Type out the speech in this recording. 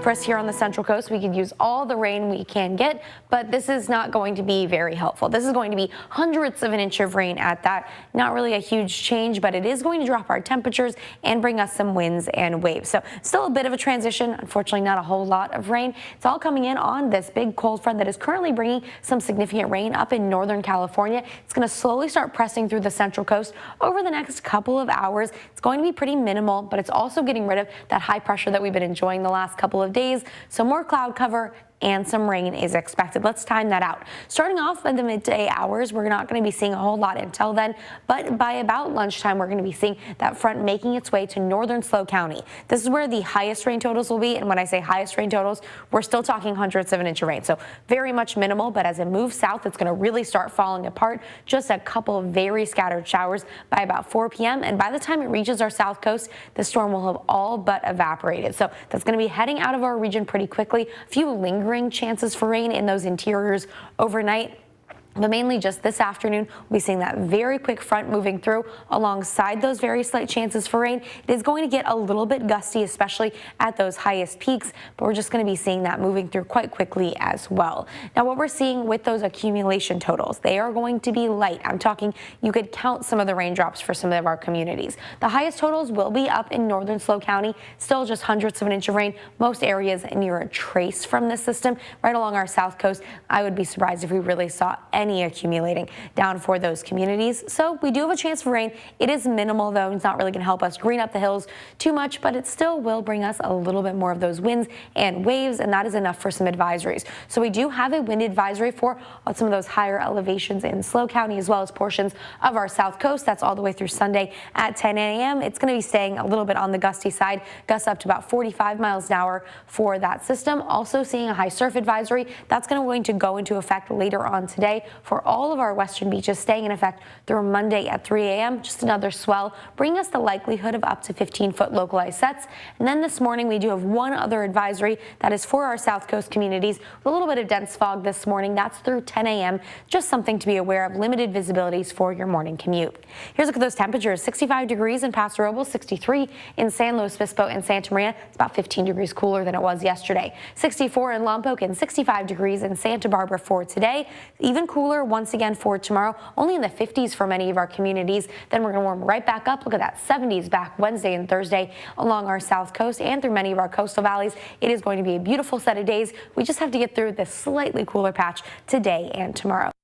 For us here on the Central Coast, we could use all the rain we can get, but this is not going to be very helpful. This is going to be hundredths of an inch of rain at that. Not really a huge change, but it is going to drop our temperatures and bring us some winds and waves. So still a bit of a transition. Unfortunately, not a whole lot of rain. It's all coming in on this big cold front that is currently bringing some significant rain up in Northern California. It's going to slowly start pressing through the Central Coast over the next couple of hours. It's going to be pretty minimal, but it's also getting rid of that high pressure that we've been enjoying the last couple of days. So more cloud cover and some rain is expected. Let's time that out. Starting off in the midday hours, we're not going to be seeing a whole lot until then, but by about lunchtime, we're going to be seeing that front making its way to northern SLO County. This is where the highest rain totals will be, and when I say highest rain totals, we're still talking hundredths of an inch of rain, so very much minimal, but as it moves south, it's going to really start falling apart. Just a couple of very scattered showers by about 4 p.m., and by the time it reaches our south coast, the storm will have all but evaporated. So that's going to be heading out of our region pretty quickly. A few lingering chances for rain in those interiors overnight. But mainly just this afternoon, we'll be seeing that very quick front moving through alongside those very slight chances for rain. It is going to get a little bit gusty, especially at those highest peaks, but we're just going to be seeing that moving through quite quickly as well. Now, what we're seeing with those accumulation totals, they are going to be light. I'm talking, you could count some of the raindrops for some of our communities. The highest totals will be up in northern SLO County, still just hundredths of an inch of rain. Most areas near a trace from this system right along our south coast. I would be surprised if we really saw any accumulating down for those communities. So we do have a chance for rain. It is minimal, though. It's not really going to help us green up the hills too much, but it still will bring us a little bit more of those winds and waves, and that is enough for some advisories. So we do have a wind advisory for some of those higher elevations in SLO County, as well as portions of our south coast. That's all the way through Sunday at 10 a.m. It's going to be staying a little bit on the gusty side, gusts up to about 45 miles an hour for that system. Also seeing a high surf advisory. That's going to go into effect later on today for all of our western beaches, staying in effect through Monday at 3 a.m. Just another swell, bringing us the likelihood of up to 15-foot localized sets. And then this morning, we do have one other advisory that is for our south coast communities with a little bit of dense fog this morning. That's through 10 a.m. Just something to be aware of, limited visibilities for your morning commute. Here's a look at those temperatures. 65 degrees in Paso Robles, 63 in San Luis Obispo and Santa Maria. It's about 15 degrees cooler than it was yesterday. 64 in Lompoc and 65 degrees in Santa Barbara for today. Even cooler once again for tomorrow, only in the 50s for many of our communities. Then we're going to warm right back up. Look at that, 70s back Wednesday and Thursday along our south coast and through many of our coastal valleys. It is going to be a beautiful set of days. We just have to get through this slightly cooler patch today and tomorrow.